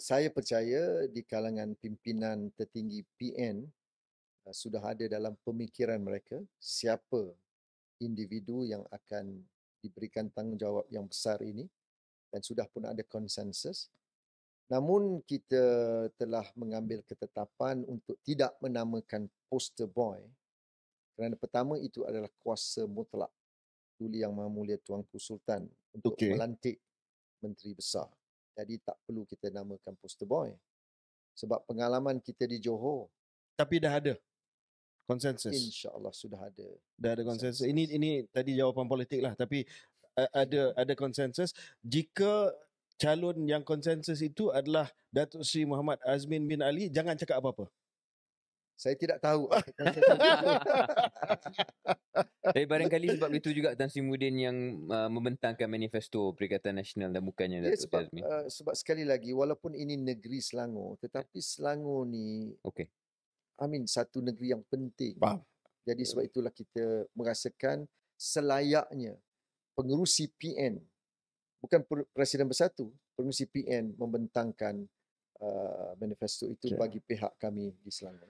Saya percaya di kalangan pimpinan tertinggi PN sudah ada dalam pemikiran mereka siapa individu yang akan diberikan tanggungjawab yang besar ini, dan sudah pun ada konsensus. Namun kita telah mengambil ketetapan untuk tidak menamakan poster boy kerana pertama itu adalah kuasa mutlak Tuli Yang Maha Mulia Tuanku Sultan untuk melantik menteri besar. Jadi tak perlu kita namakan poster boy. Sebab pengalaman kita di Johor, tapi dah ada konsensus. insya-Allah sudah ada. Dah ada konsensus. Ini tadi jawapan politik lah, tapi ada konsensus. Jika calon yang konsensus itu adalah Datuk Seri Muhammad Azmin bin Ali, jangan cakap apa-apa. Saya tidak tahu. Tapi barangkali sebab itu juga Tan Sri Muhyiddin yang membentangkan manifesto Perikatan Nasional dan bukannya Datuk Seri Azmin. Sebab sekali lagi, walaupun ini negeri Selangor, tetapi Selangor ni satu negeri yang penting. Jadi sebab itulah kita merasakan selayaknya pengerusi PN, bukan Presiden Bersatu, pengerusi PN membentangkan manifesto itu bagi pihak kami di Selangor.